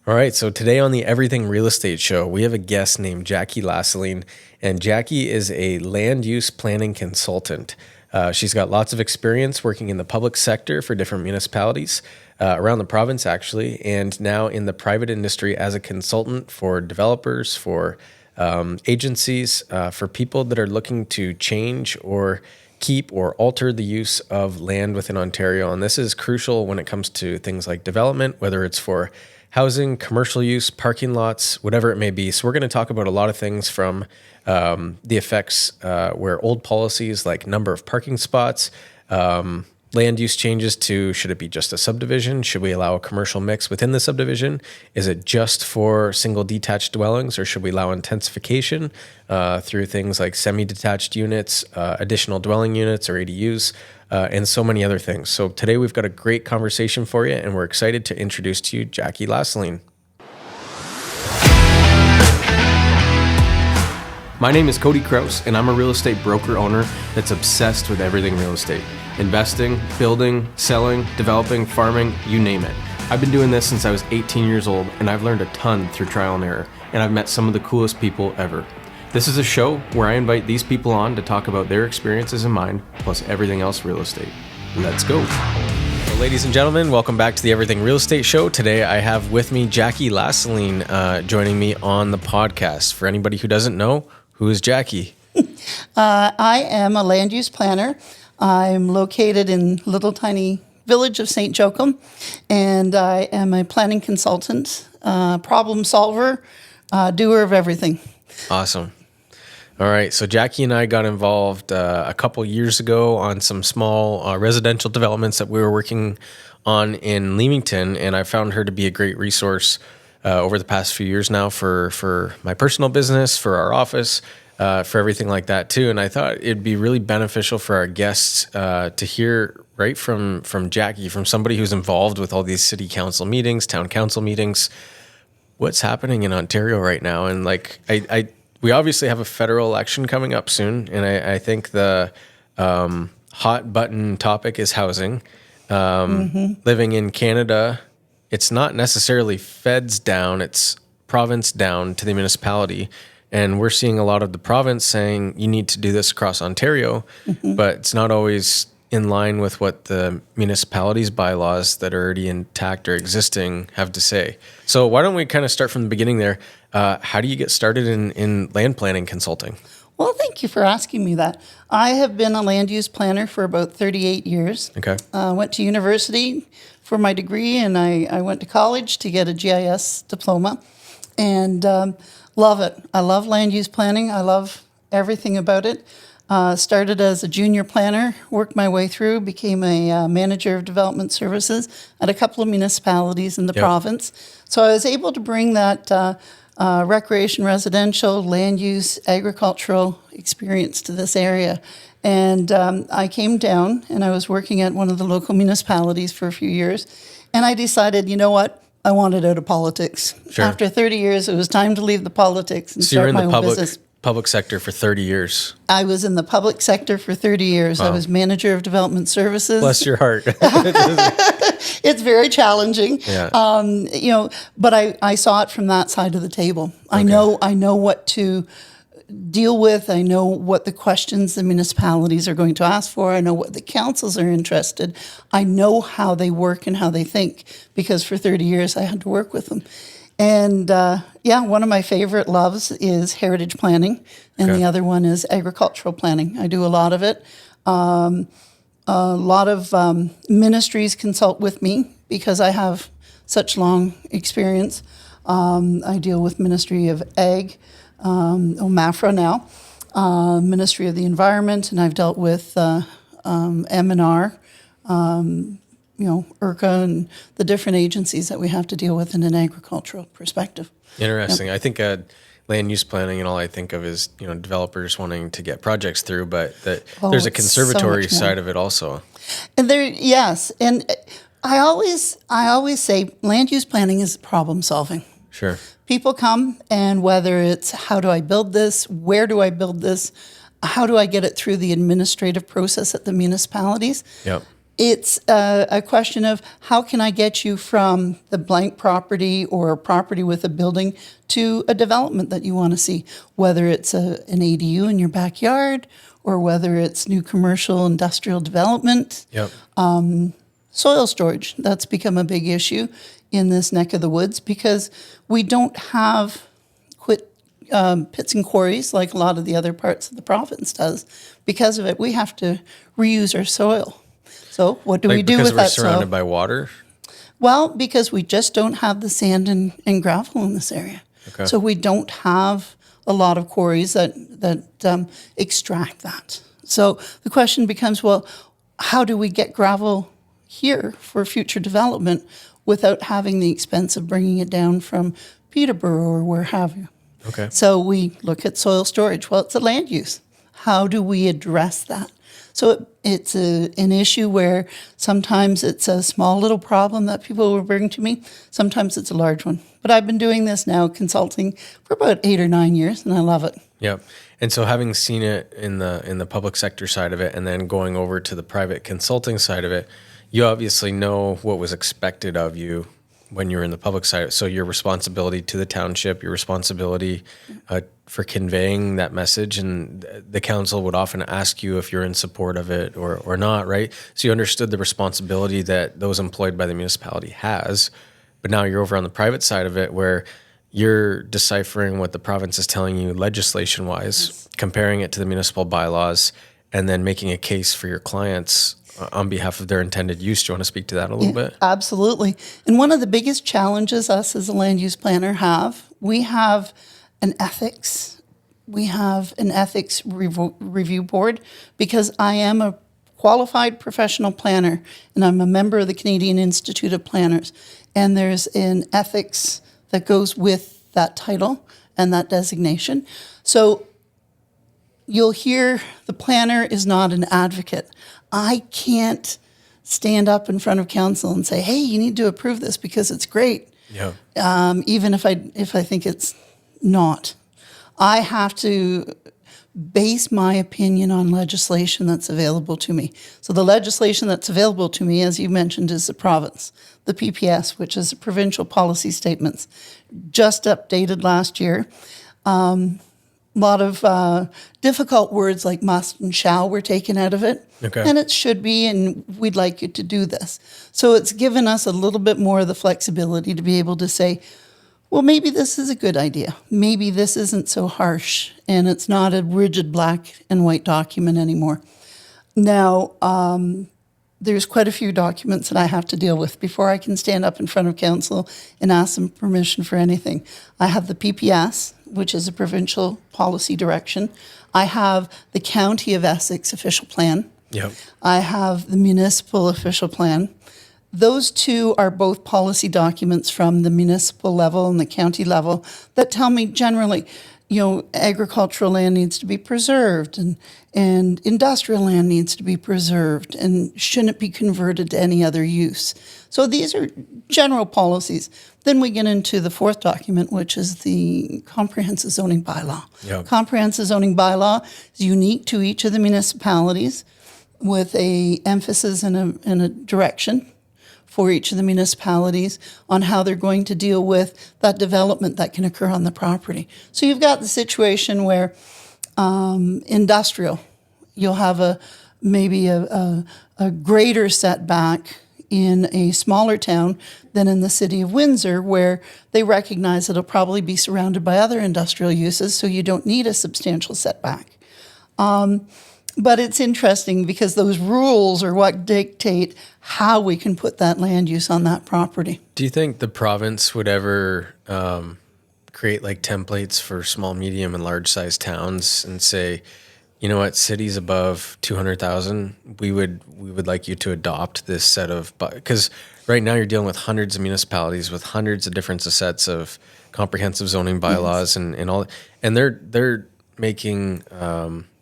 All right, so today on the Everything Real Estate Show, we have a guest named Jackie Lassaline, and Jackie is a land use planning consultant. She's got lots of experience working in the public sector for different municipalities around the province, actually, and now in the private industry as a consultant for developers, for agencies, for people that are looking to change or keep or alter the use of land within Ontario. And this is crucial when it comes to things like development, whether it's for housing, commercial use, parking lots, whatever it may be. So we're going to talk about a lot of things from the effects where old policies like number of parking spots, land use changes to, should it be just a subdivision? Should we allow a commercial mix within the subdivision? Is it just for single detached dwellings, or should we allow intensification through things like semi-detached units, additional dwelling units or ADUs, and so many other things. So today we've got a great conversation for you, and we're excited to introduce to you Jackie Lassaline. My name is Cody Kraus, and I'm a real estate broker owner that's obsessed with everything real estate. Investing, building, selling, developing, farming, you name it. I've been doing this since I was 18 years old, and I've learned a ton through trial and error, and I've met some of the coolest people ever. This is a show where I invite these people on to talk about their experiences and mine, plus everything else real estate. Let's go. Well, ladies and gentlemen, welcome back to the Everything Real Estate Show. Today I have with me Jackie Lassaline joining me on the podcast. For anybody who doesn't know, who is Jackie? I am a land use planner. I'm located in little tiny village of St. Joachim, and I am a planning consultant, problem solver, doer of everything. Awesome. All right, so Jackie and I got involved a couple years ago on some small residential developments that we were working on in Leamington, and I found her to be a great resource over the past few years now for my personal business, for our office, for everything like that too. And I thought it'd be really beneficial for our guests to hear right from Jackie, from somebody who's involved with all these city council meetings, town council meetings, what's happening in Ontario right now. And like, we obviously have a federal election coming up soon, and I think the hot button topic is housing. Living in Canada, it's not necessarily feds down, it's province down to the municipality. And we're seeing a lot of the province saying you need to do this across Ontario, but it's not always in line with what the municipalities' bylaws that are already intact or existing have to say. So why don't we kind of start from the beginning there? How do you get started in land planning consulting? Well, thank you for asking me that. I have been a land use planner for about 38 years. Okay. Went to university for my degree, and I went to college to get a GIS diploma, and love it. I love land use planning. I love everything about it. Started as a junior planner, worked my way through, became a manager of development services at a couple of municipalities in the province. So I was able to bring that recreation, residential, land use, agricultural experience to this area. And I came down, and I was working at one of the local municipalities for a few years, and I decided, you know what? I wanted out of politics. Sure. After 30 years, it was time to leave the politics and start my own business. Public sector for 30 years. I was in the public sector for 30 years. Wow. I was manager of development services. Bless your heart. It's very challenging. Yeah. But I saw it from that side of the table. Okay. I know what to deal with. I know what the questions the municipalities are going to ask for. I know what the councils are interested. I know how they work and how they think, because for 30 years I had to work with them. And one of my favorite loves is heritage planning, and the other one is agricultural planning. I do a lot of it. A lot of ministries consult with me because I have such long experience. I deal with Ministry of Ag, MAFRA now, Ministry of the Environment, and I've dealt with M&R, IRCA, and the different agencies that we have to deal with in an agricultural perspective. Interesting. Yep. I think land use planning and all I think of is, developers wanting to get projects through, but there's a conservatory side of it also. And yes. And I always say land use planning is problem solving. Sure. People come, and whether it's how do I build this, where do I build this, how do I get it through the administrative process at the municipalities? Yep. It's a question of how can I get you from the blank property or a property with a building to a development that you want to see, whether it's an ADU in your backyard or whether it's new commercial industrial development. Yep. Soil storage, that's become a big issue in this neck of the woods because we don't have pits and quarries like a lot of the other parts of the province does. Because of it, we have to reuse our soil. So what do we do with that soil? Because we're surrounded by water? Well, because we just don't have the sand and gravel in this area. Okay. So we don't have a lot of quarries that extract that. So the question becomes, well, how do we get gravel here for future development without having the expense of bringing it down from Peterborough or where have you? Okay. So we look at soil storage. Well, it's a land use. How do we address that? So it's an issue where sometimes it's a small little problem that people will bring to me. Sometimes it's a large one. But I've been doing this now, consulting, for about 8 or 9 years, and I love it. Yep. And so having seen it in the public sector side of it and then going over to the private consulting side of it, you obviously know what was expected of you when you're in the public side. So your responsibility to the township, your responsibility for conveying that message, and the council would often ask you if you're in support of it or not, right? So you understood the responsibility that those employed by the municipality has, but now you're over on the private side of it where you're deciphering what the province is telling you legislation-wise, comparing it to the municipal bylaws, and then making a case for your clients on behalf of their intended use. Do you want to speak to that a little bit? Absolutely. And one of the biggest challenges us as a land use planner we have an ethics. We have an ethics review board because I am a qualified professional planner and I'm a member of the Canadian Institute of Planners. And there's an ethics that goes with that title and that designation. So you'll hear the planner is not an advocate. I can't stand up in front of council and say, hey, you need to approve this because it's great. Yeah. Even if I think it's not. I have to base my opinion on legislation that's available to me. So the legislation that's available to me, as you mentioned, is the province, the PPS, which is the provincial policy statements, just updated last year. A lot of difficult words like must and shall were taken out of it. Okay. And it should be, and we'd like you to do this. So it's given us a little bit more of the flexibility to be able to say, well, maybe this is a good idea. Maybe this isn't so harsh, and it's not a rigid black and white document anymore. Now, there's quite a few documents that I have to deal with before I can stand up in front of council and ask them permission for anything. I have the PPS, which is a provincial policy direction. I have the County of Essex official plan. Yep. I have the municipal official plan. Those two are both policy documents from the municipal level and the county level that tell me generally, agricultural land needs to be preserved and industrial land needs to be preserved and shouldn't be converted to any other use. So these are general policies. Then we get into the fourth document, which is the comprehensive zoning bylaw. Yep. Comprehensive zoning bylaw is unique to each of the municipalities with a emphasis and a direction for each of the municipalities on how they're going to deal with that development that can occur on the property. So you've got the situation where industrial, you'll have maybe a greater setback in a smaller town than in the city of Windsor, where they recognize it'll probably be surrounded by other industrial uses, so you don't need a substantial setback. But it's interesting because those rules are what dictate how we can put that land use on that property. Do you think the province would ever create like templates for small, medium, and large size towns and say, you know what, cities above 200,000, we would like you to adopt this set of, because right now you're dealing with hundreds of municipalities with hundreds of different sets of comprehensive zoning bylaws. Yes. and all, and they're making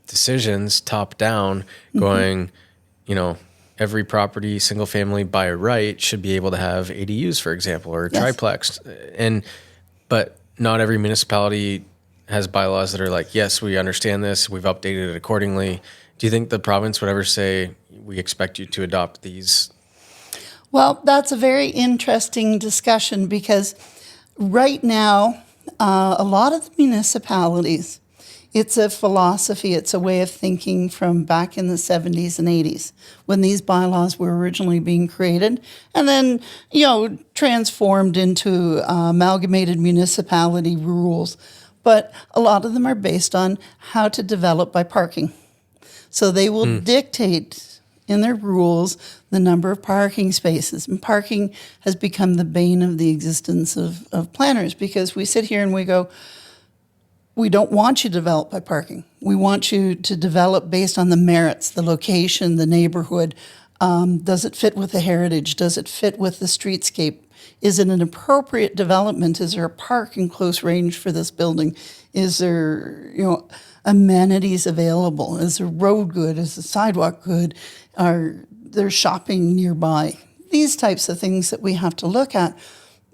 decisions top down, going, every property, single family by right, should be able to have ADUs, for example, or yes. triplex. But not every municipality has bylaws that are like, yes, we understand this, we've updated it accordingly, Do you think the province would ever say, we expect you to adopt these? Well, that's a very interesting discussion because right now, a lot of the municipalities, it's a philosophy, it's a way of thinking from back in the 70s and 80s when these bylaws were originally being created and then, transformed into amalgamated municipality rules. But a lot of them are based on how to develop by parking. So they will dictate in their rules the number of parking spaces. And parking has become the bane of the existence of planners because we sit here and we go, we don't want you to develop by parking. We want you to develop based on the merits, the location, the neighborhood. Does it fit with the heritage? Does it fit with the streetscape? Is it an appropriate development? Is there a park in close range for this building? Is there, amenities available? Is the road good? Is the sidewalk good? Are there shopping nearby? These types of things that we have to look at.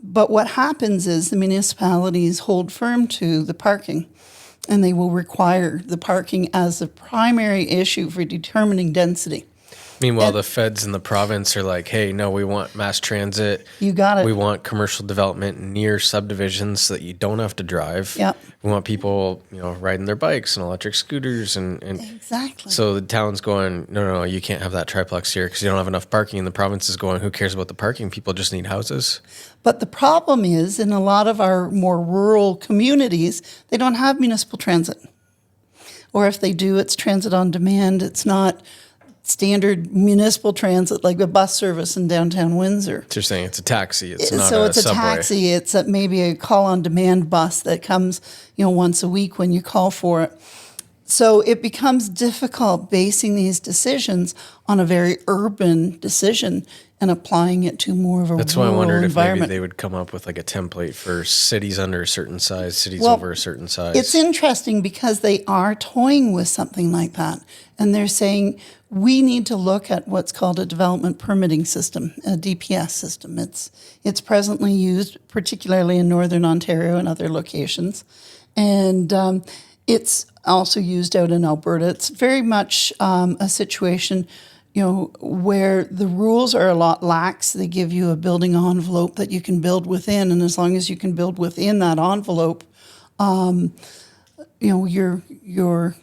But what happens is the municipalities hold firm to the parking, and they will require the parking as the primary issue for determining density. Meanwhile, the feds in the province are like, hey, no, we want mass transit. You got it. We want commercial development near subdivisions so that you don't have to drive. Yep. We want people, riding their bikes and electric scooters. And Exactly. So the town's going, no, you can't have that triplex here because you don't have enough parking. And the province is going, who cares about the parking? People just need houses. But the problem is, in a lot of our more rural communities, they don't have municipal transit. Or if they do, it's transit on demand. It's not standard municipal transit like a bus service in downtown Windsor. So you're saying it's a taxi. It's not so a it's a subway. taxi. It's maybe a call-on-demand bus that comes, once a week when you call for it. So it becomes difficult basing these decisions on a very urban decision and applying it to more of a That's why I rural wondered if maybe environment. they would come up with like a template for cities under a certain size, cities Well, over a certain size. It's interesting because they are toying with something like that. And they're saying, we need to look at what's called a development permitting system, a DPS system. It's presently used, particularly in Northern Ontario and other locations. And it's also used out in Alberta. It's very much a situation, where the rules are a lot lax. They give you a building envelope that you can build within. And as long as you can build within that envelope, you're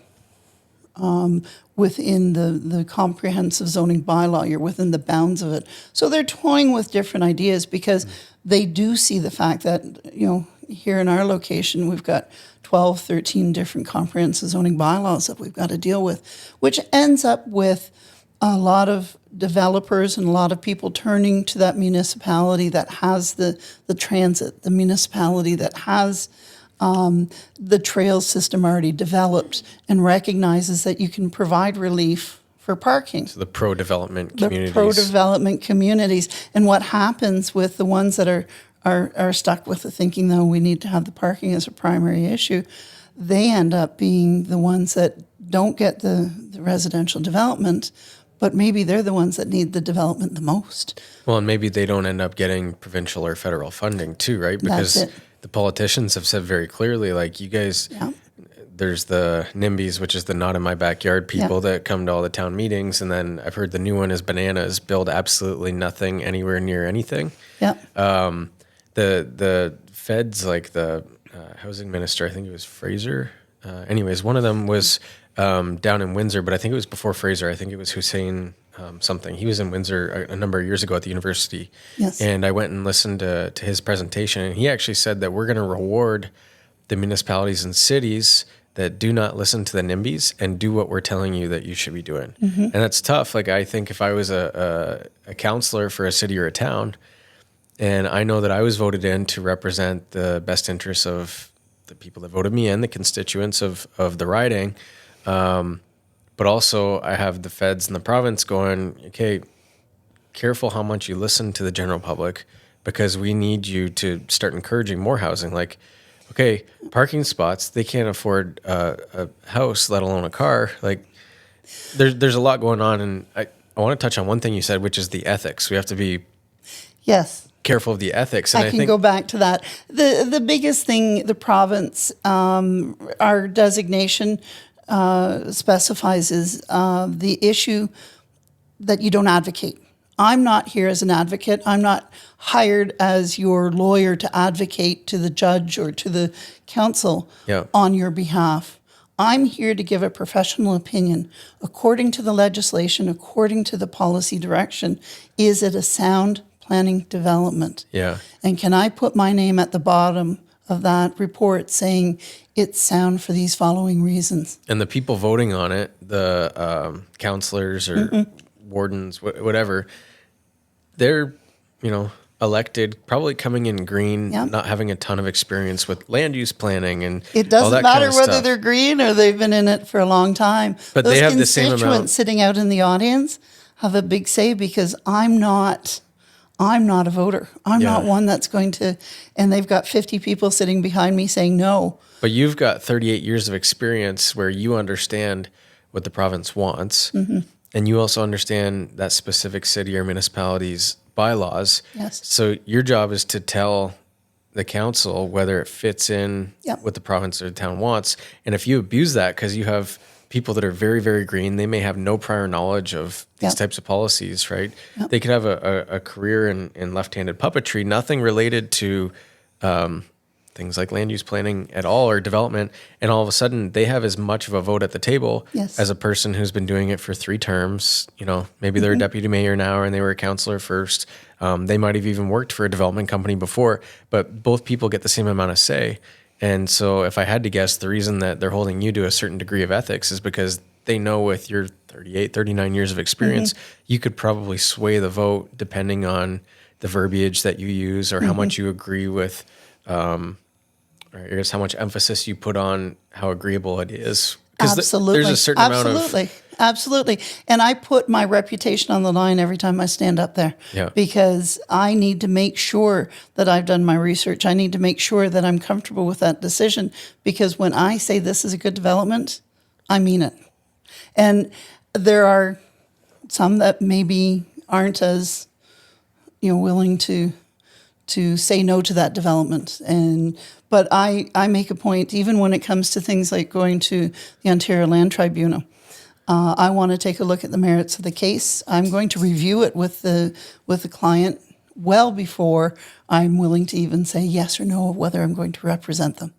within the comprehensive zoning bylaw. You're within the bounds of it. So they're toying with different ideas because they do see the fact that, here in our location, we've got 12, 13 different comprehensive zoning bylaws that we've got to deal with, which ends up with a lot of developers and a lot of people turning to that municipality that has the transit, the municipality that has the trail system already developed and recognizes that you can provide relief for parking. So the pro-development communities. The pro-development communities. And what happens with the ones that are stuck with the thinking, though, we need to have the parking as a primary issue, they end up being the ones that don't get the residential development, but maybe they're the ones that need the development the most. Well, and maybe they don't end up getting provincial or federal funding too, right? Because the politicians have said very clearly, like, you guys, there's the NIMBYs, which is the not in my backyard people that come to all the town meetings. And then I've heard the new one is bananas, build absolutely nothing anywhere near anything. Yeah. The feds, like the housing minister, I think it was Fraser. Anyways, one of them was down in Windsor, but I think it was before Fraser. I think it was Hussein something. He was in Windsor a number of years ago at the university. Yes. And I went and listened to his presentation, and he actually said that we're going to reward the municipalities and cities that do not listen to the NIMBYs and do what we're telling you that you should be doing. Mm-hmm. And that's tough. Like, I think if I was a counselor for a city or a town, and I know that I was voted in to represent the best interests of the people that voted me in, the constituents of the riding, but also I have the feds and the province going, okay, careful how much you listen to the general public, because we need you to start encouraging more housing. Like, okay, parking spots, they can't afford a house, let alone a car. Like, there's a lot going on, and I want to touch on one thing you said, which is the ethics. We have to be careful of the ethics. And I can go back to that. The biggest thing, the province, our designation specifies is the issue that you don't advocate. I'm not here as an advocate. I'm not hired as your lawyer to advocate to the judge or to the council Yeah. on your behalf. I'm here to give a professional opinion. According to the legislation, according to the policy direction, is it a sound planning development? Yeah. And can I put my name at the bottom of that report saying it's sound for these following reasons? And the people voting on it, the counselors or wardens, whatever, they're, elected, probably coming in green, Yep. not having a ton of experience with land use planning and It all doesn't that matter kind of whether stuff. they're green or they've been in it for a long time. But Those they have the same amount- constituents sitting out in the audience have a big say because I'm not a voter. I'm not one that's going to, and they've got 50 people sitting behind me saying no. But you've got 38 years of experience where you understand what the province wants. And you also understand that specific city or municipality's bylaws. Yes. So your job is to tell the council whether it fits in Yep. what the province or the town wants. And if you abuse that because you have people that are very, very green, they may have no prior knowledge of these Yep. types of policies, right? They could have a career in left-handed puppetry, nothing related to things like land use planning at all or development. And all of a sudden they have as much of a vote at the table Yes. as a person who's been doing it for 3 terms. Maybe they're a deputy mayor now and they were a councillor first. They might have even worked for a development company before, but both people get the same amount of say. And so if I had to guess, the reason that they're holding you to a certain degree of ethics is because they know with your 38, 39 years of experience, you could probably sway the vote depending on the verbiage that you use or how much you agree with, or I guess how much emphasis you put on how agreeable it is. Because Absolutely. there's a certain amount of... Absolutely. And I put my reputation on the line every time I stand up there because I need to make sure that I've done my research. I need to make sure that I'm comfortable with that decision because when I say this is a good development, I mean it. And there are some that maybe aren't as, willing to say no to that development. But I make a point, even when it comes to things like going to the Ontario Land Tribunal, I want to take a look at the merits of the case. I'm going to review it with the client well before I'm willing to even say yes or no of whether I'm going to represent them.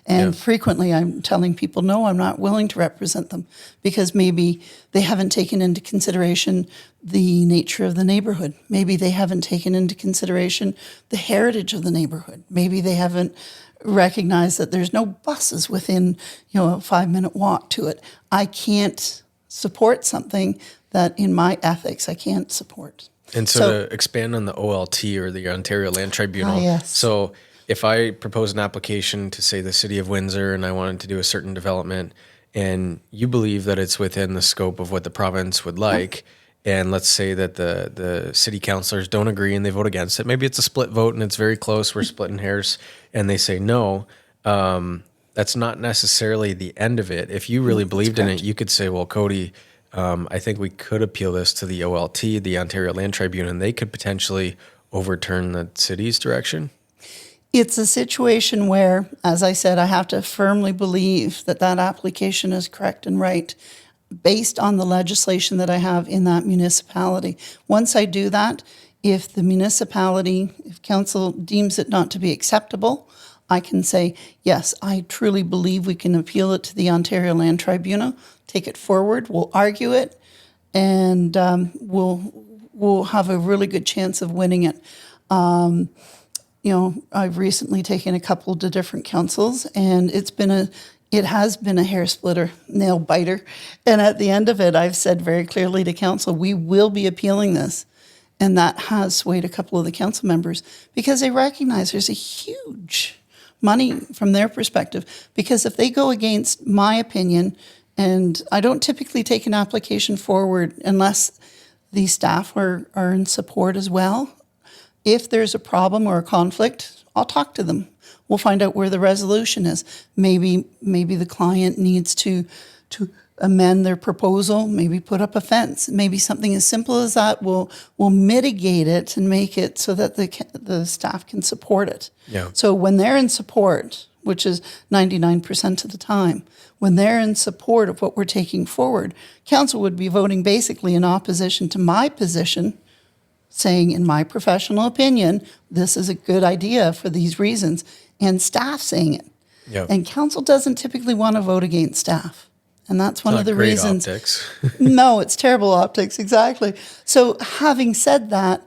And frequently I'm telling people, no, I'm not willing to represent them because maybe they haven't taken into consideration the nature of the neighborhood. Maybe they haven't taken into consideration the heritage of the neighborhood. Maybe they haven't recognized that there's no buses within, a 5-minute walk to it. I can't support something that in my ethics I can't support. And so to expand on the OLT or the Ontario Land Tribunal, yes. So if I propose an application to say the city of Windsor and I wanted to do a certain development and you believe that it's within the scope of what the province would like, and let's say that the city councilors don't agree and they vote against it, maybe it's a split vote and it's very close, we're splitting hairs, and they say no, that's not necessarily the end of it. If you really believed in it, you could say, well, Cody, I think we could appeal this to the OLT, the Ontario Land Tribunal, and they could potentially overturn the city's direction. It's a situation where, as I said, I have to firmly believe that that application is correct and right based on the legislation that I have in that municipality. Once I do that, if the municipality, if council deems it not to be acceptable, I can say, yes, I truly believe we can appeal it to the Ontario Land Tribunal, take it forward, we'll argue it, and we'll have a really good chance of winning it. I've recently taken a couple to different councils, and it has been a hair splitter, nail biter. And at the end of it, I've said very clearly to council, we will be appealing this. And that has swayed a couple of the council members because they recognize there's a huge money from their perspective. Because if they go against my opinion, and I don't typically take an application forward unless the staff are in support as well. If there's a problem or a conflict, I'll talk to them. We'll find out where the resolution is. Maybe the client needs to amend their proposal, maybe put up a fence. Maybe something as simple as that will mitigate it and make it so that the staff can support it. Yeah. So when they're in support, which is 99% of the time, when they're in support of what we're taking forward, council would be voting basically in opposition to my position, saying, in my professional opinion, this is a good idea for these reasons, and staff saying it. Yep. And council doesn't typically want to vote against staff. And that's one of the reasons. Optics. No, it's terrible optics, exactly. So having said that,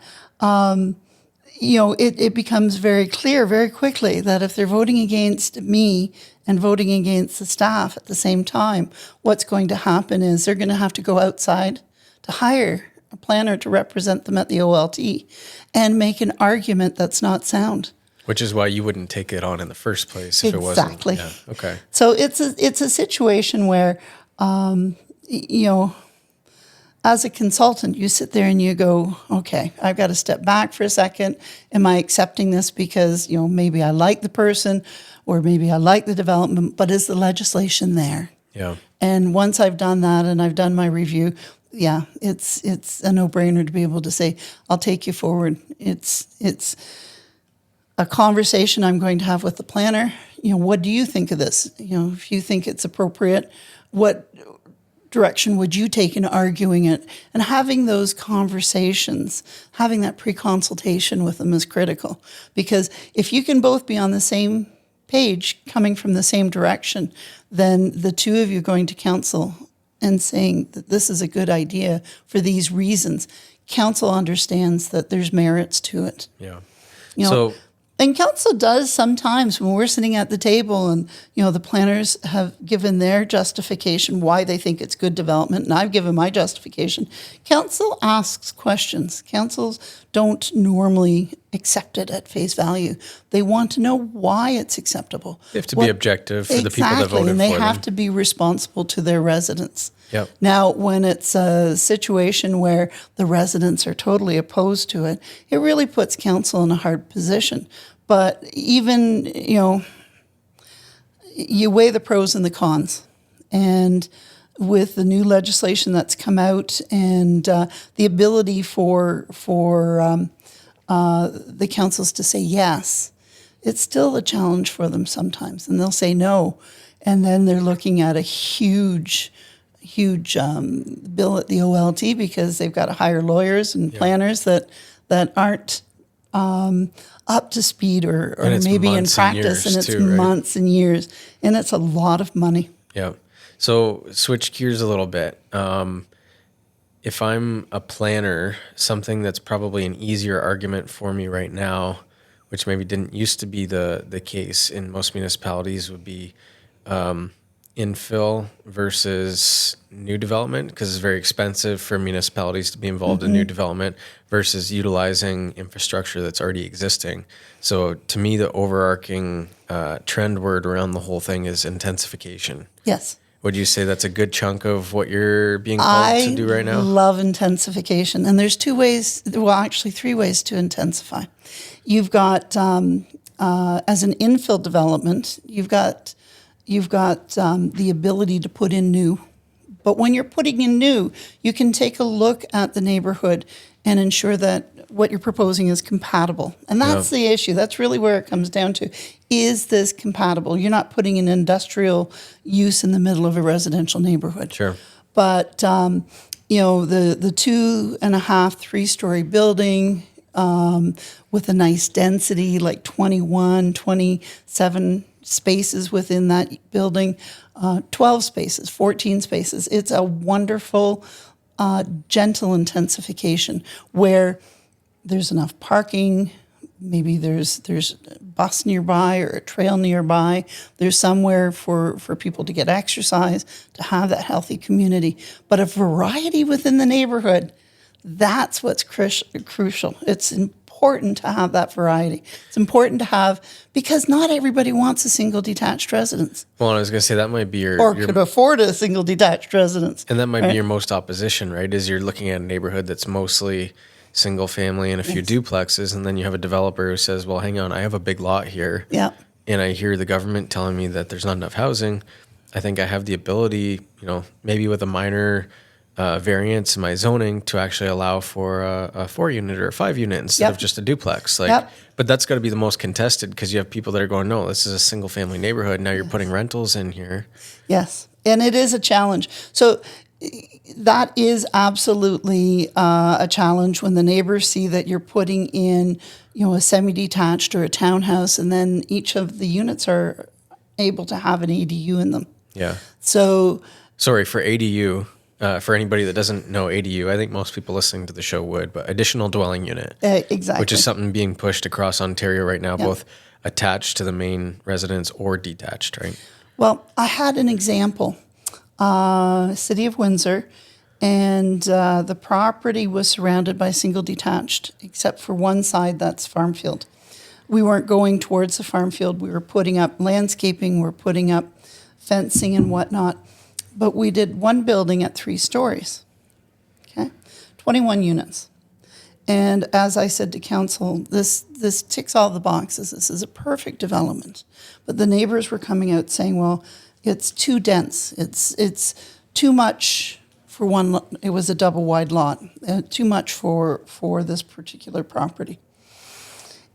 it becomes very clear very quickly that if they're voting against me and voting against the staff at the same time, what's going to happen is they're going to have to go outside to hire a planner to represent them at the OLT and make an argument that's not sound. Which is why you wouldn't take it on in the first place if it wasn't. Exactly. Yeah. Okay. So it's a situation where, as a consultant, you sit there and you go, okay, I've got to step back for a second. Am I accepting this because, maybe I like the person or maybe I like the development, but is the legislation there? Yeah. And once I've done that and I've done my review, yeah, it's a no-brainer to be able to say, I'll take you forward. It's a conversation I'm going to have with the planner. What do you think of this? If you think it's appropriate, what direction would you take in arguing it? And having those conversations, having that pre-consultation with them is critical. Because if you can both be on the same page, coming from the same direction, then the two of you going to council and saying that this is a good idea for these reasons, council understands that there's merits to it. Yeah. And council does sometimes when we're sitting at the table and, the planners have given their justification why they think it's good development, and I've given my justification. Council asks questions. Councils don't normally accept it at face value. They want to know why it's acceptable. They have to be objective for the people that voted for them. And they have to be responsible to their residents. Yep. Now, when it's a situation where the residents are totally opposed to it, it really puts council in a hard position. But even, you weigh the pros and the cons. And with the new legislation that's come out and the ability for the councils to say yes, it's still a challenge for them sometimes. And they'll say no. And then they're looking at a huge bill at the OLT because they've got to hire lawyers and planners that aren't up to speed or maybe in practice, and it's months and years, and it's a lot of money. Yeah. So switch gears a little bit. If I'm a planner, something that's probably an easier argument for me right now, which maybe didn't used to be the case in most municipalities, would be infill versus new development, because it's very expensive for municipalities to be involved in new development versus utilizing infrastructure that's already existing. So to me, the overarching trend word around the whole thing is intensification. Yes. Would you say that's a good chunk of what you're being called to do right now? I love intensification. And there's three ways to intensify. You've got, as an infill development, you've got the ability to put in new. But when you're putting in new, you can take a look at the neighborhood and ensure that what you're proposing is compatible. And that's the issue. That's really where it comes down to. Is this compatible? You're not putting an industrial use in the middle of a residential neighborhood. Sure. But, the 2.5, 3-story building with a nice density, like 21, 27 spaces within that building, 12 spaces, 14 spaces. It's a wonderful, gentle intensification where there's enough parking. Maybe there's a bus nearby or a trail nearby. There's somewhere for people to get exercise, to have that healthy community. But a variety within the neighborhood, that's what's crucial. It's important to have that variety. It's important to have, because not everybody wants a single detached residence. Well, I was going to say that might be your... Or could afford a single detached residence. And that might be your most opposition, right? Is you're looking at a neighborhood that's mostly single family and a few duplexes, and then you have a developer who says, well, hang on, I have a big lot here. Yeah. And I hear the government telling me that there's not enough housing. I think I have the ability, maybe with a minor variance in my zoning to actually allow for a 4-unit or a 5-unit instead Yep. of just a duplex. Like, Yep. but that's got to be the most contested because you have people that are going, no, this is a single family neighborhood. Now you're putting rentals in here. Yes, and it is a challenge. So that is absolutely a challenge when the neighbors see that you're putting in, a semi-detached or a townhouse, and then each of the units are able to have an ADU in them. Yeah. So Sorry, for ADU, for anybody that doesn't know ADU, I think most people listening to the show would, but additional dwelling unit. exactly. Which is something being pushed across Ontario right now, both attached to the main residence or detached, right? Well, I had an example, City of Windsor, and the property was surrounded by single detached, except for one side, that's farm field. We weren't going towards the farm field. We were putting up landscaping, we're putting up fencing and whatnot. But we did one building at 3 stories, okay? 21 units. And as I said to council, this ticks all the boxes. This is a perfect development. But the neighbors were coming out saying, well, it's too dense. It's too much for one. It was a double wide lot. Too much for this particular property.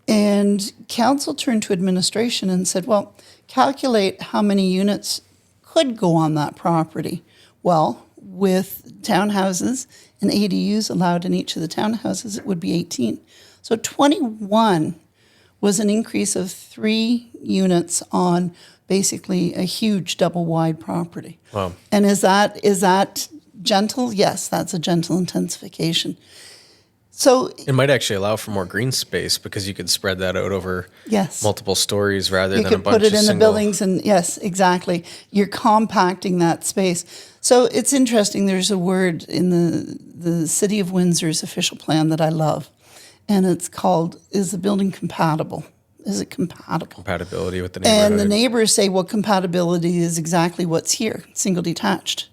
And council turned to administration and said, well, calculate how many units could go on that property. Well, with townhouses and ADUs allowed in each of the townhouses, it would be 18. So 21 was an increase of 3 units on basically a huge double wide property. Wow. And is that gentle? Yes, that's a gentle intensification. So it might actually allow for more green space because you could spread that out over multiple stories rather than a bunch of you could put it in the buildings, and yes, exactly. You're compacting that space. So it's interesting. There's a word in the City of Windsor's official plan that I love, and it's called, is the building compatible? Is it compatible? Compatibility with the neighborhood. And the neighbors say, well, compatibility is exactly what's here, single detached.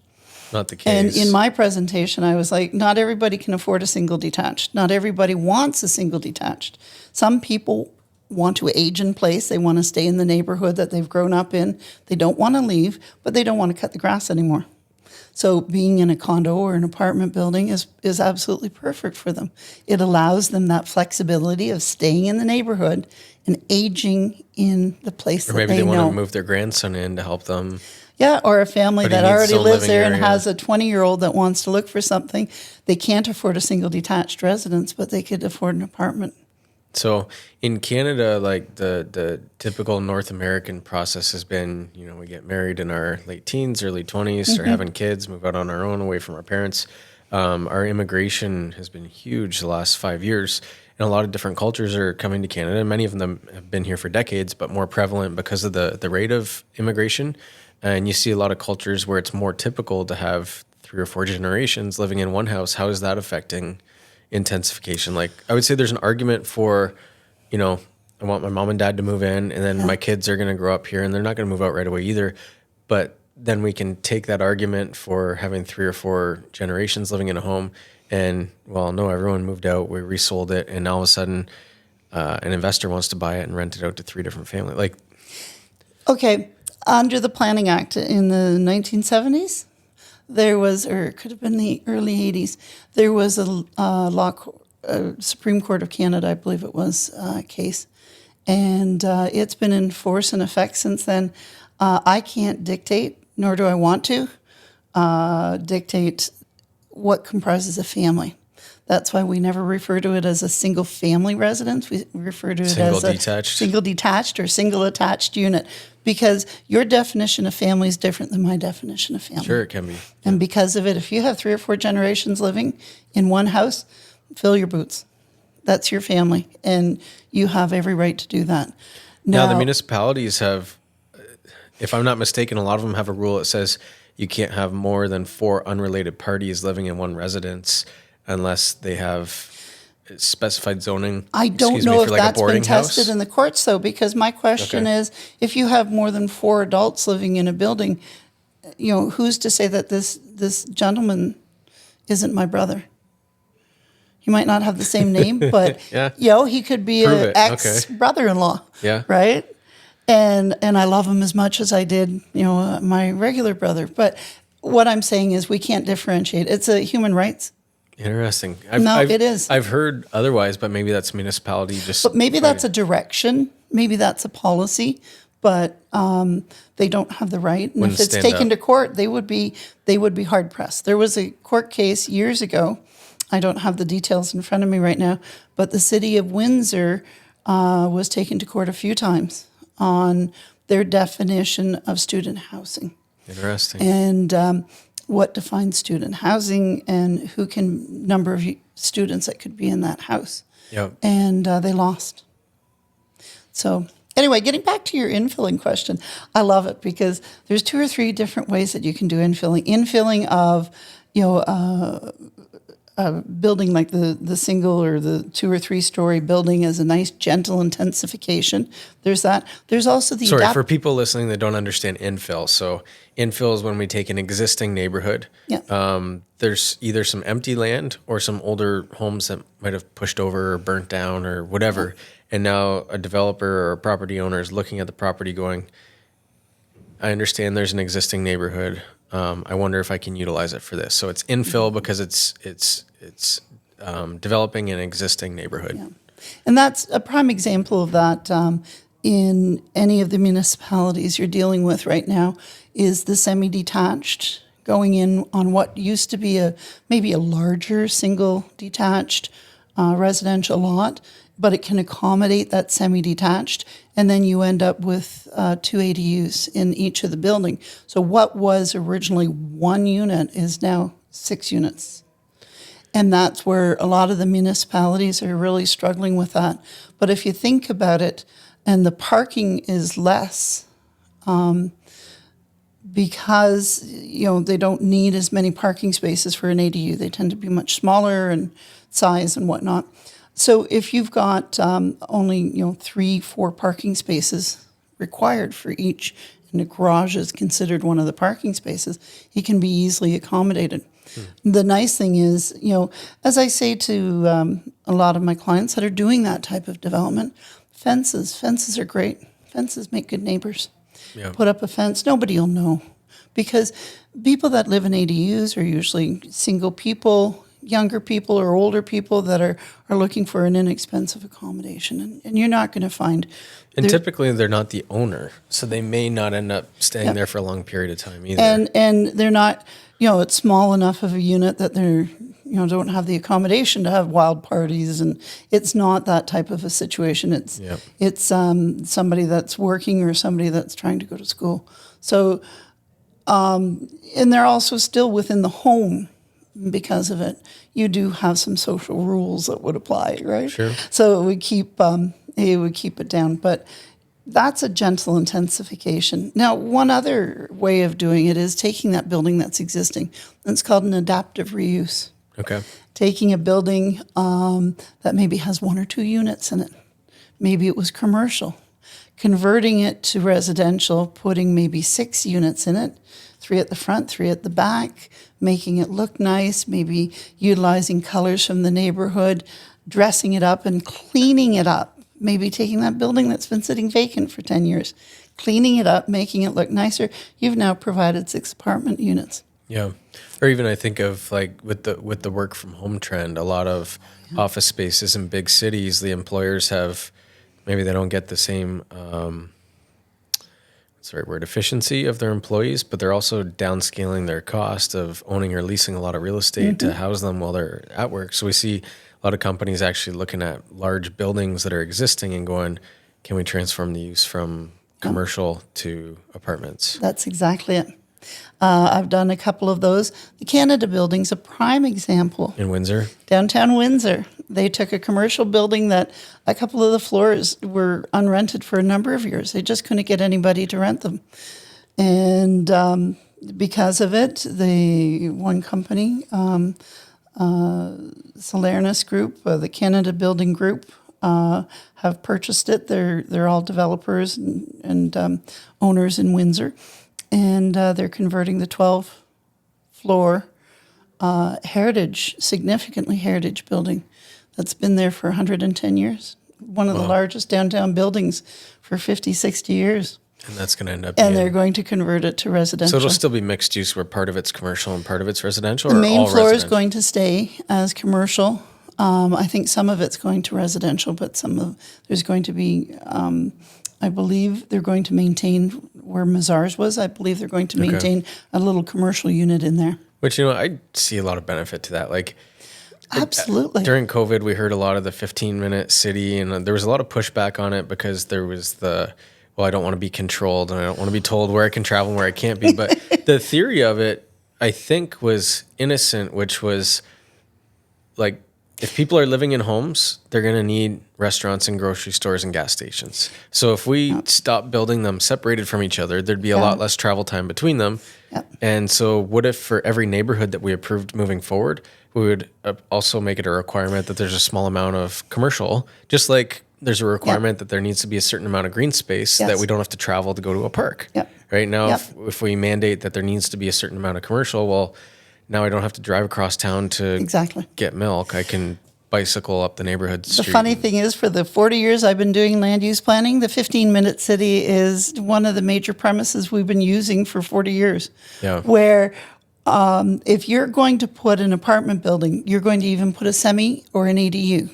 Not the case. And in my presentation, I was like, not everybody can afford a single detached. Not everybody wants a single detached. Some people want to age in place. They want to stay in the neighborhood that they've grown up in. They don't want to leave, but they don't want to cut the grass anymore. So being in a condo or an apartment building is absolutely perfect for them. It allows them that flexibility of staying in the neighborhood and aging in the place that they know. Or maybe they want to move their grandson in to help them. Yeah, or a family But he that needs already some lives living there and area. has a 20-year-old that wants to look for something. They can't afford a single detached residence, but they could afford an apartment. So in Canada, like the typical North American process has been, we get married in our late teens, early 20s, start having kids, move out on our own, away from our parents. Our immigration has been huge the last 5 years. And a lot of different cultures are coming to Canada. Many of them have been here for decades, but more prevalent because of the rate of immigration. And you see a lot of cultures where it's more typical to have 3 or 4 generations living in one house. How is that affecting intensification? Like, I would say there's an argument for, I want my mom and dad to move in, and then my kids are going to grow up here, and they're not going to move out right away either. But then we can take that argument for having 3 or 4 generations living in a home, and, well, no, everyone moved out, we resold it, and all of a sudden an investor wants to buy it and rent it out to 3 different families. Like, okay. Under the Planning Act in the 1970s, there was, or it could have been the early 80s, there was a Supreme Court of Canada, I believe it was, case. And it's been in force and effect since then. I can't dictate, nor do I want to, dictate what comprises a family. That's why we never refer to it as a single family residence. We refer to it as a single detached or single attached unit, because your definition of family is different than my definition of family. Sure, it can be. And because of it, if you have 3 or 4 generations living in one house, fill your boots. That's your family, and you have every right to do that. Now the municipalities have, if I'm not mistaken, a lot of them have a rule that says you can't have more than 4 unrelated parties living in one residence unless they have specified zoning. I don't know if that's been tested in the courts, though, because my question is, if you have more than 4 adults living in a building, who's to say that this gentleman isn't my brother? He might not have the same name, but he could be an ex-brother-in-law, right? And I love him as much as I did, my regular brother. But what I'm saying is we can't differentiate. It's a human rights. Interesting. It is. I've heard otherwise, but maybe that's municipality just. But maybe that's a direction. Maybe that's a policy. But they don't have the right. And Wouldn't if it's stand taken up. to court, they would be hard pressed. There was a court case years ago. I don't have the details in front of me right now, but the city of Windsor was taken to court a few times on their definition of student housing. Interesting. And what defines student housing and number of students that could be in that house. Yep. And they lost. So anyway, getting back to your infilling question, I love it because there's 2 or 3 different ways that you can do infilling. Infilling of, building like the single or the 2 or 3 story building as a nice gentle intensification. There's that. There's also the Sorry, for people listening that don't understand infill. So infill is when we take an existing neighborhood. Yeah. There's either some empty land or some older homes that might have pushed over or burnt down or whatever. And now a developer or a property owner is looking at the property going, I understand there's an existing neighborhood. I wonder if I can utilize it for this. So it's infill because it's developing an existing neighborhood. Yeah. And that's a prime example of that in any of the municipalities you're dealing with right now is the semi-detached going in on what used to be maybe a larger single detached residential lot, but it can accommodate that semi-detached, and then you end up with 2 ADUs in each of the building. So what was originally 1 unit is now 6 units. And that's where a lot of the municipalities are really struggling with that. But if you think about it, and the parking is less because they don't need as many parking spaces for an ADU. They tend to be much smaller in size and whatnot. So if you've got only 3-4 parking spaces required for each, and the garage is considered one of the parking spaces, it can be easily accommodated. The nice thing is, as I say to a lot of my clients that are doing that type of development, fences are great. Fences make good neighbors. Yeah. Put up a fence, nobody will know. Because people that live in ADUs are usually single people, younger people or older people that are looking for an inexpensive accommodation. And you're not going to find... And typically they're not the owner, so they may not end up staying there for a long period of time either. And they're not, it's small enough of a unit that they're, don't have the accommodation to have wild parties, and it's not that type of a situation. It's somebody that's working or somebody that's trying to go to school. So, and they're also still within the home because of it. You do have some social rules that would apply, right? Sure. So it would keep it down, but that's a gentle intensification. Now, one other way of doing it is taking that building that's existing. It's called an adaptive reuse. Okay. Taking a building that maybe has 1 or 2 units in it. Maybe it was commercial. Converting it to residential, putting maybe 6 units in it, 3 at the front, 3 at the back, making it look nice, maybe utilizing colors from the neighborhood, dressing it up and cleaning it up. Maybe taking that building that's been sitting vacant for 10 years, cleaning it up, making it look nicer. You've now provided 6 apartment units. Yeah. Or even I think of like with the work from home trend, a lot of office spaces in big cities, the employers have, maybe they don't get the same, what's the right word, efficiency of their employees, but they're also downscaling their cost of owning or leasing a lot of real estate to house them while they're at work. So we see a lot of companies actually looking at large buildings that are existing and going, can we transform the use from commercial to apartments? That's exactly it. I've done a couple of those. The Canada Building's a prime example. In Windsor? Downtown Windsor. They took a commercial building that a couple of the floors were unrented for a number of years. They just couldn't get anybody to rent them. And because of it, one company, Solernus Group, the Canada Building Group, have purchased it. They're all developers and owners in Windsor. And they're converting the 12-floor significantly heritage building that's been there for 110 years. One of the largest downtown buildings for 50, 60 years. And that's going to end up And being, they're going to convert it to residential. so it'll still be mixed use where part of it's commercial and part of it's residential, The or main all floor is residential? going to stay as commercial. I think some of it's going to residential, but there's going to be, I believe they're going to maintain where Mazars was. I believe they're going to maintain a little commercial unit in there. Which, I see a lot of benefit to that. Like, Absolutely. during COVID, we heard a lot of the 15-minute city, and there was a lot of pushback on it because there was well, I don't want to be controlled and I don't want to be told where I can travel and where I can't be. But the theory of it, I think, was innocent, which was like, if people are living in homes, they're going to need restaurants and grocery stores and gas stations. So if we stop building them separated from each other, there'd be a lot less travel time between them. Yep. And so what if for every neighborhood that we approved moving forward, we would also make it a requirement that there's a small amount of commercial, just like there's a requirement that there needs to be a certain amount of green space that we don't have to travel to go to a park. Yep. Right now, Yep. if we mandate that there needs to be a certain amount of commercial, well, now I don't have to drive across town to Exactly. get milk. I can bicycle up the neighborhood street. The funny thing is, for the 40 years I've been doing land use planning, the 15-minute city is one of the major premises we've been using for 40 years. Yeah. Where if you're going to put an apartment building, you're going to even put a semi or an ADU.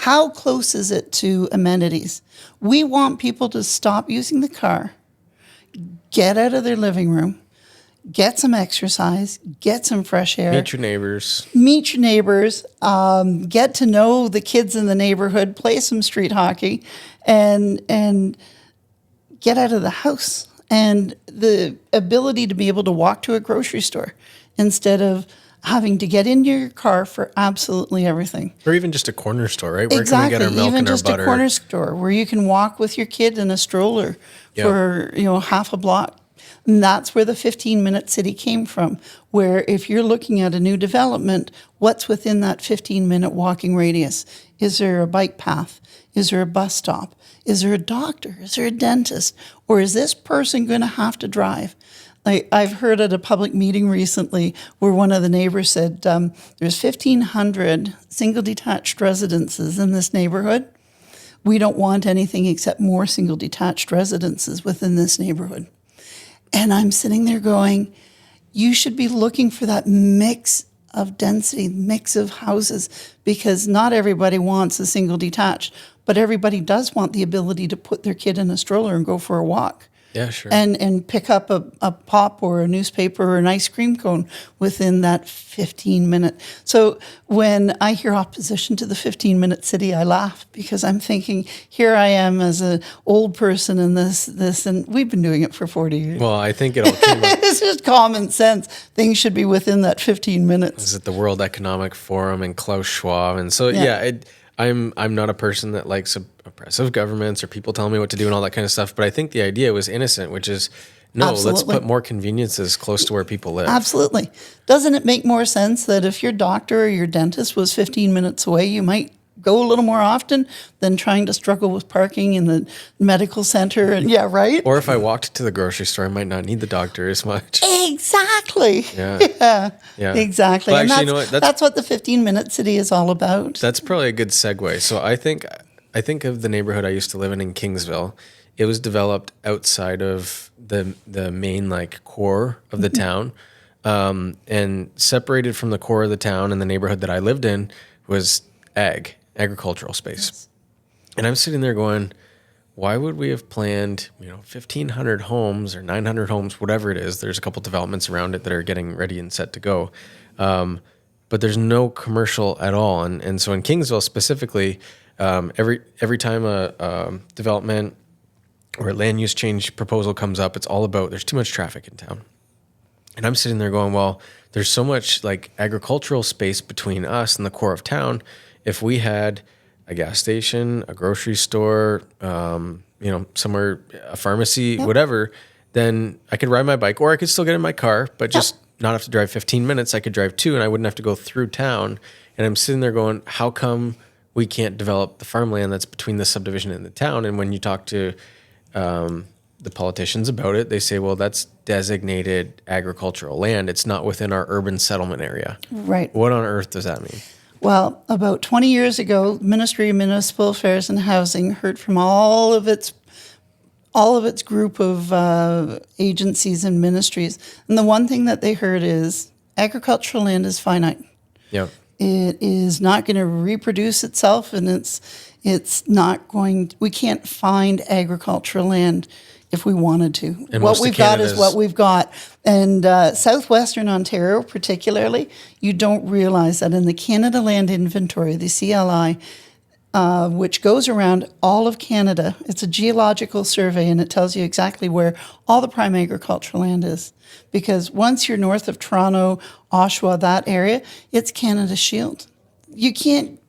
How close is it to amenities? We want people to stop using the car, get out of their living room, get some exercise, get some fresh air. Meet your neighbors. Meet your neighbors, get to know the kids in the neighborhood, play some street hockey, and get out of the house. And the ability to be able to walk to a grocery store instead of having to get into your car for absolutely everything. Or even just a corner store, right? Where Exactly. can we get our milk Even and our just butter? a corner store where you can walk with your kid in a stroller for half a block. And that's where the 15-minute city came from, where if you're looking at a new development, what's within that 15-minute walking radius? Is there a bike path? Is there a bus stop? Is there a doctor? Is there a dentist? Or is this person going to have to drive? I've heard at a public meeting recently where one of the neighbors said, there's 1,500 single detached residences in this neighborhood. We don't want anything except more single detached residences within this neighborhood. And I'm sitting there going, you should be looking for that mix of density, mix of houses, because not everybody wants a single detached, but everybody does want the ability to put their kid in a stroller and go for a walk. Yeah, sure. And pick up a pop or a newspaper or an ice cream cone within that 15-minute. So when I hear opposition to the 15-minute city, I laugh because I'm thinking, here I am as an old person in this, and we've been doing it for 40 years. Well, I think it all came up. It's just common sense. Things should be within that 15 minutes. Is it the World Economic Forum and Klaus Schwab? And so, I'm not a person that likes oppressive governments or people telling me what to do and all that kind of stuff. But I think the idea was innocent, which is, no, let's Absolutely. put more conveniences close to where people live. Absolutely. Doesn't it make more sense that if your doctor or your dentist was 15 minutes away, you might go a little more often than trying to struggle with parking in the medical center? And yeah, right? Or if I walked to the grocery store, I might not need the doctor as much. Exactly. Yeah. Yeah. Exactly. Well, And actually, you know what? that's what the 15-minute city is all about. That's probably a good segue. So I think of the neighborhood I used to live in Kingsville. It was developed outside of the main core of the town, and separated from the core of the town and the neighborhood that I lived in was agricultural space. Yes. And I'm sitting there going, why would we have planned 1,500 homes or 900 homes, whatever it is? There's a couple developments around it that are getting ready and set to go. But there's no commercial at all. And so in Kingsville specifically, every time a development or a land use change proposal comes up, it's all about there's too much traffic in town. And I'm sitting there going, well, there's so much agricultural space between us and the core of town. If we had a gas station, a grocery store, somewhere, a pharmacy, whatever, then I could ride my bike, or I could still get in my car, but just not have to drive 15 minutes. I could drive 2 and I wouldn't have to go through town. And I'm sitting there going, how come we can't develop the farmland that's between the subdivision and the town? And when you talk to the politicians about it, they say, well, that's designated agricultural land. It's not within our urban settlement area. Right. What on earth does that mean? Well, about 20 years ago, Ministry of Municipal Affairs and Housing heard from all of its all of its group of agencies and ministries. And the one thing that they heard is agricultural land is finite. Yeah. It is not going to reproduce itself, and it's not going. We can't find agricultural land if we wanted to. And what most of we've got is Canada's- what we've got. And southwestern Ontario, particularly, you don't realize that in the Canada Land Inventory, the CLI, which goes around all of Canada. It's a geological survey, and it tells you exactly where all the prime agricultural land is. Because once you're north of Toronto, Oshawa, that area, it's Canada's shield. You can't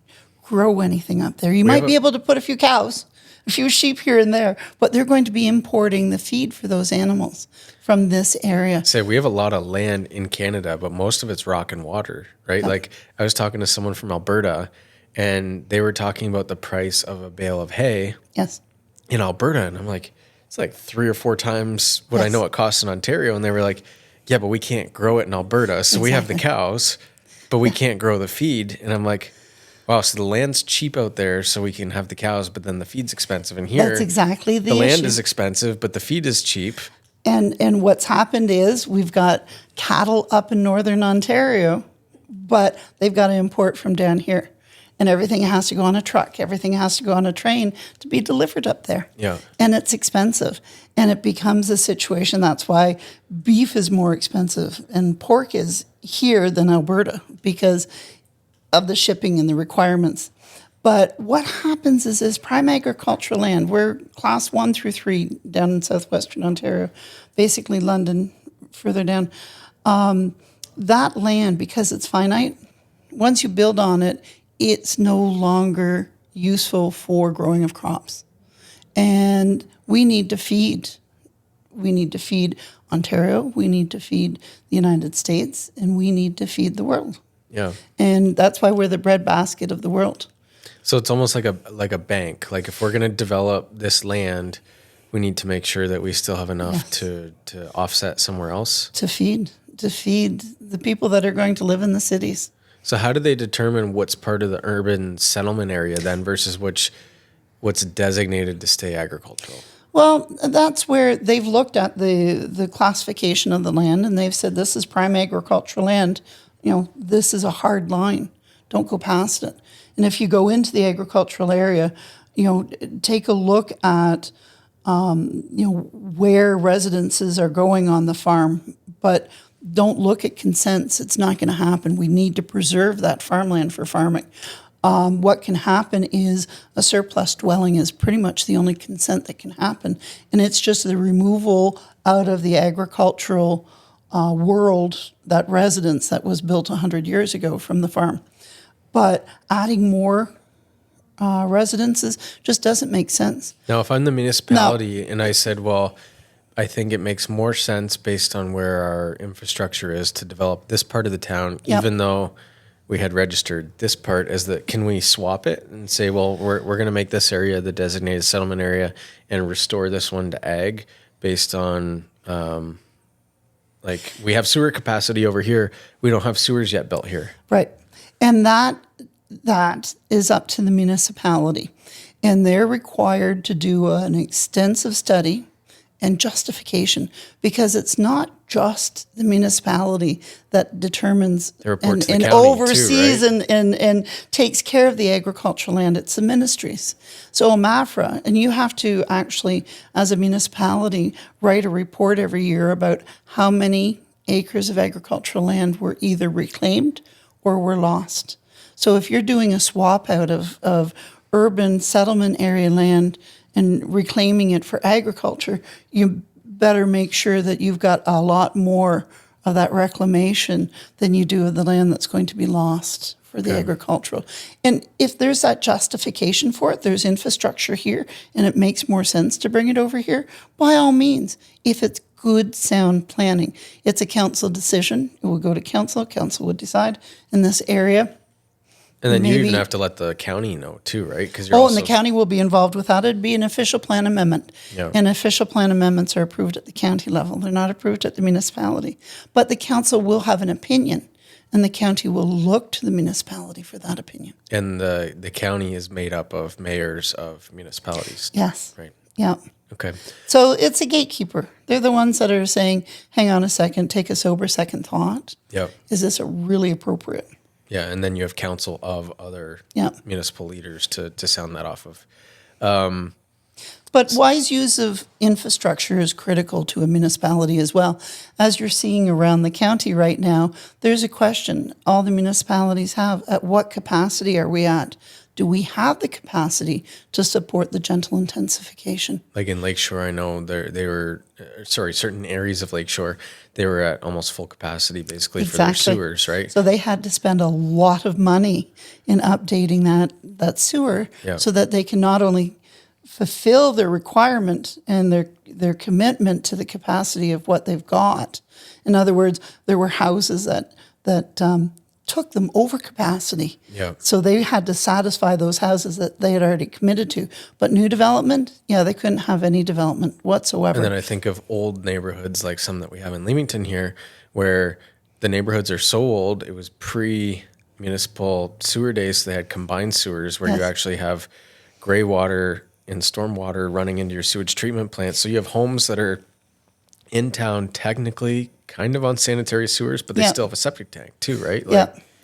grow anything up there. You might be able to put a few cows, a few sheep here and there, but they're going to be importing the feed for those animals from this area. Say we have a lot of land in Canada, but most of it's rock and water, right? Like I was talking to someone from Alberta, and they were talking about the price of a bale of hay Yes. in Alberta, and I'm like, it's like 3 or 4 times what I know it costs in Ontario. And they were like, yeah, but we can't grow it in Alberta. So we have the cows, but we can't grow the feed. And I'm like, wow, so the land's cheap out there so we can have the cows, but then the feed's expensive. And here, That's exactly the land issue. is expensive, but the feed is cheap. And what's happened is we've got cattle up in northern Ontario, but they've got to import from down here. And everything has to go on a truck. Everything has to go on a train to be delivered up there. Yeah. And it's expensive. And it becomes a situation. That's why beef is more expensive and pork is here than Alberta because of the shipping and the requirements. But what happens is this prime agricultural land, we're class 1 through 3 down in southwestern Ontario, basically London further down. That land, because it's finite, once you build on it, it's no longer useful for growing of crops. And we need to feed. We need to feed Ontario, we need to feed the United States, and we need to feed the world. Yeah. And that's why we're the breadbasket of the world. So it's almost like a bank. Like if we're going to develop this land, we need to make sure that we still have enough to offset somewhere else. To feed the people that are going to live in the cities. So how do they determine what's part of the urban settlement area then versus what's designated to stay agricultural? Well, that's where they've looked at the classification of the land, and they've said this is prime agricultural land. You know, this is a hard line. Don't go past it. And if you go into the agricultural area, you know, take a look at, where residences are going on the farm, but don't look at consents. It's not going to happen. We need to preserve that farmland for farming. What can happen is a surplus dwelling is pretty much the only consent that can happen. And it's just the removal out of the agricultural world, that residence that was built 100 years ago from the farm. But adding more residences just doesn't make sense. Now, if I'm the municipality and I said, well, I think it makes more sense based on where our infrastructure is to develop this part of the town, even though we had registered this part as can we swap it and say, well, we're going to make this area the designated settlement area and restore this one to ag based on, like we have sewer capacity over here. We don't have sewers yet built here. Right. And that is up to the municipality. And they're required to do an extensive study and justification, because it's not just the municipality that determines and oversees too, right? and takes care of the agricultural land. It's the ministries. So OMAFRA, and you have to actually, as a municipality, write a report every year about how many acres of agricultural land were either reclaimed or were lost. So if you're doing a swap out of urban settlement area land and reclaiming it for agriculture, you better make sure that you've got a lot more of that reclamation than you do of the land that's going to be lost for the agricultural. And if there's that justification for it, there's infrastructure here, and it makes more sense to bring it over here, by all means, if it's good, sound planning. It's a council decision. It will go to council. Council would decide in this area. And then you even have to let the county know too, right? Because and the county will be involved with that. It'd be an official plan amendment. Yeah. And official plan amendments are approved at the county level. They're not approved at the municipality. But the council will have an opinion, and the county will look to the municipality for that opinion. And the county is made up of mayors of municipalities. Yes. Right. Yeah. Okay. So it's a gatekeeper. They're the ones that are saying, hang on a second, take a sober second thought. Yep. Is this really appropriate? Yeah, and then you have council of other Yeah. municipal leaders to sound that off of. But wise use of infrastructure is critical to a municipality as well. As you're seeing around the county right now, there's a question all the municipalities have. At what capacity are we at? Do we have the capacity to support the gentle intensification? Like in Lakeshore, I know they were, certain areas of Lakeshore, they were at almost full capacity basically for their sewers, right? So they had to spend a lot of money in updating that sewer Yeah. so that they can not only fulfill their requirement and their commitment to the capacity of what they've got. In other words, there were houses that took them over capacity. Yeah. So they had to satisfy those houses that they had already committed to. But new development, they couldn't have any development whatsoever. And then I think of old neighborhoods like some that we have in Leamington here, where the neighborhoods are so old, it was pre-municipal sewer days, so they had combined sewers where you actually have gray water and stormwater running into your sewage treatment plant. So you have homes that are in town technically kind of on sanitary sewers, but they still have a septic tank too, right?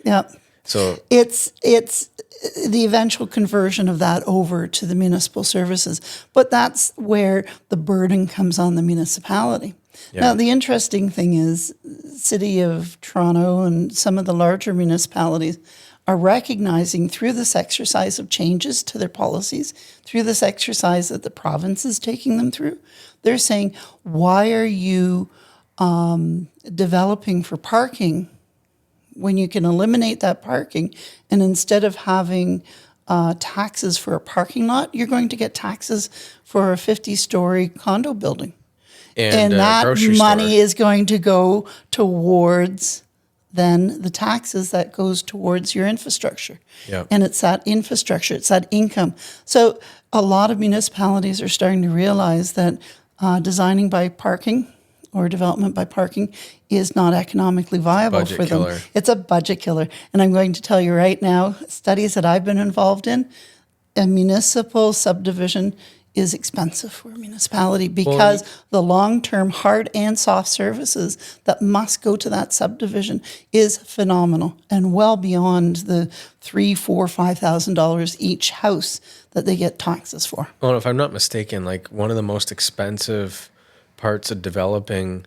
Yeah. So it's the eventual conversion of that over to the municipal services. But that's where the burden comes on the municipality. Yeah. Now, the interesting thing is City of Toronto and some of the larger municipalities are recognizing through this exercise of changes to their policies, through this exercise that the province is taking them through, they're saying, why are you developing for parking when you can eliminate that parking, and instead of having taxes for a parking lot, you're going to get taxes for a 50-story condo building. And that money is going to go towards then the taxes that goes towards your infrastructure. Yep. And it's that infrastructure, it's that income. So a lot of municipalities are starting to realize that designing by parking or development by parking is not economically viable for them. Killer. It's a budget killer. And I'm going to tell you right now, studies that I've been involved in, a municipal subdivision is expensive for a municipality because the long-term hard and soft services that must go to that subdivision is phenomenal and well beyond the $3,000, $4,000, $5,000 each house that they get taxes for. Well, if I'm not mistaken, like one of the most expensive parts of developing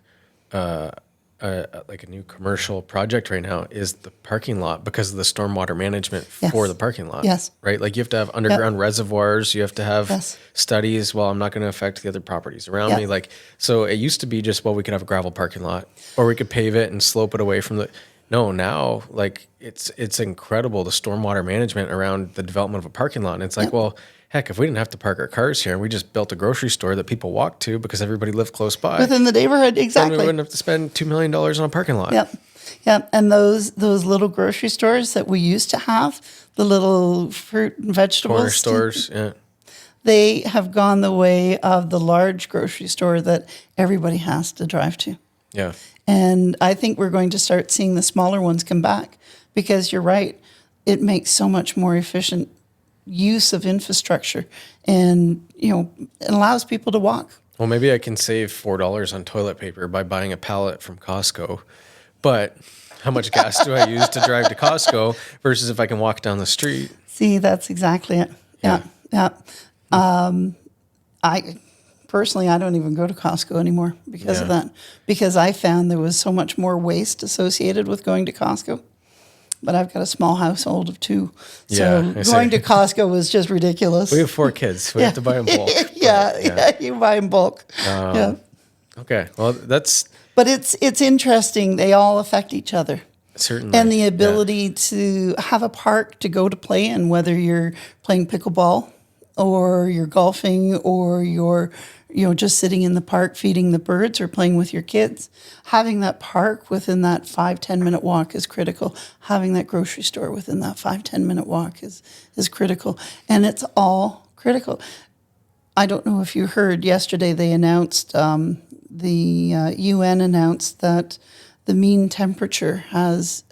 like a new commercial project right now is the parking lot because of the stormwater management for the parking lot. Yes. Right? Like you have to have underground reservoirs. You have to have studies. Well, I'm not going to affect the other properties around me. Like, so it used to be just, well, we could have a gravel parking lot or we could pave it and slope it away from the, no, now like it's incredible. The stormwater management around the development of a parking lot. And it's like, well, heck, if we didn't have to park our cars here and we just built a grocery store that people walk to because everybody lived close by. Within the neighborhood, exactly. Then we wouldn't have to spend $2 million on a parking lot. Yep. And those little grocery stores that we used to have, the little fruit and vegetables. Corner stores, they have gone the way of the large grocery store that everybody has to drive to. Yeah. And I think we're going to start seeing the smaller ones come back because you're right. It makes so much more efficient use of infrastructure and, it allows people to walk. Well, maybe I can save $4 on toilet paper by buying a pallet from Costco. But how much gas do I use to drive to Costco versus if I can walk down the street? See, that's exactly it. Yeah. I personally, I don't even go to Costco anymore because of that. Because I found there was so much more waste associated with going to Costco. But I've got a small household of 2. So going to Costco was just ridiculous. We have 4 kids. We have to buy in bulk. You buy in bulk. Okay. Well, that's... But it's interesting. They all affect each other. Certainly. And the ability to have a park to go to play in, whether you're playing pickleball or you're golfing or you're just sitting in the park feeding the birds or playing with your kids. Having that park within that 5-10 minute walk is critical. Having that grocery store within that 5-10 minute walk is critical. And it's all critical. I don't know if you heard yesterday they announced, the UN announced that the mean temperature has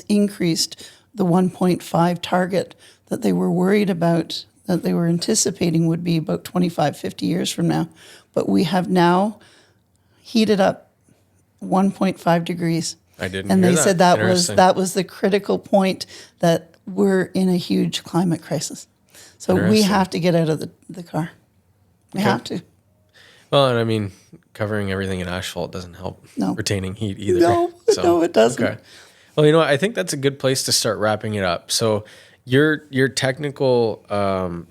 increased the 1.5 target that they were worried about that they were anticipating would be about 25, 50 years from now. But we have now heated up 1.5 degrees. I didn't And hear they that. said that Interesting. was the critical point, that we're in a huge climate crisis. So we Interesting. have to get out of the car. We have to. Well, and I mean, covering everything in asphalt doesn't help No. retaining heat either. No, it doesn't. Okay. Well, you know what? I think that's a good place to start wrapping it up. So your technical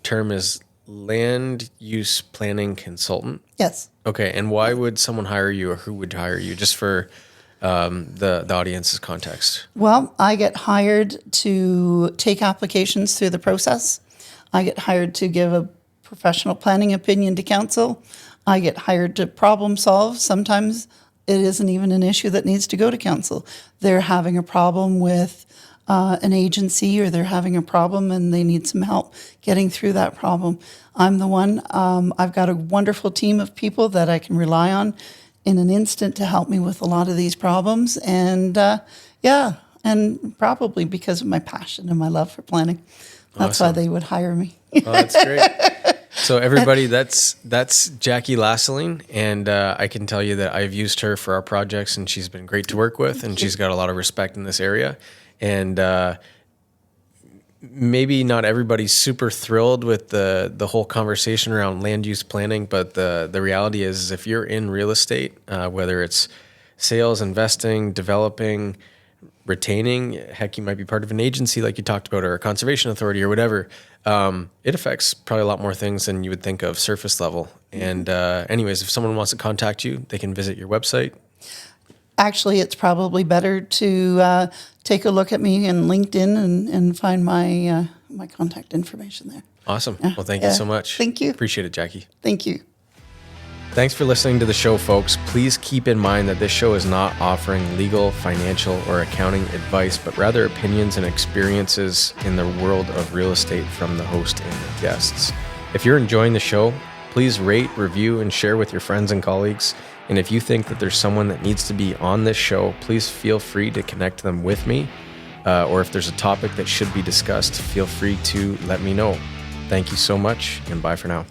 term is land use planning consultant. Yes. Okay. And why would someone hire you, or who would hire you, just for the audience's context? Well, I get hired to take applications through the process. I get hired to give a professional planning opinion to council. I get hired to problem solve. Sometimes it isn't even an issue that needs to go to council. They're having a problem with an agency, or they're having a problem and they need some help getting through that problem. I'm the one. I've got a wonderful team of people that I can rely on in an instant to help me with a lot of these problems. And and probably because of my passion and my love for planning. That's why they would hire me. Oh, that's great. So everybody, that's Jackie Lassaline, and I can tell you that I've used her for our projects, and she's been great to work with, and she's got a lot of respect in this area. And maybe not everybody's super thrilled with the whole conversation around land use planning, but the reality is if you're in real estate, whether it's sales, investing, developing, retaining, heck, you might be part of an agency like you talked about, or a conservation authority or whatever, it affects probably a lot more things than you would think of surface level. And anyways, if someone wants to contact you, they can visit your website. Actually, it's probably better to take a look at me in LinkedIn and find my my contact information there. Awesome. Well, thank you so much. Thank you. Appreciate it, Jackie. Thank you. Thanks for listening to the show, folks. Please keep in mind that this show is not offering legal, financial, or accounting advice, but rather opinions and experiences in the world of real estate from the host and the guests. If you're enjoying the show, please rate, review, and share with your friends and colleagues. And if you think that there's someone that needs to be on this show, please feel free to connect them with me. Or if there's a topic that should be discussed, feel free to let me know. Thank you so much, and bye for now.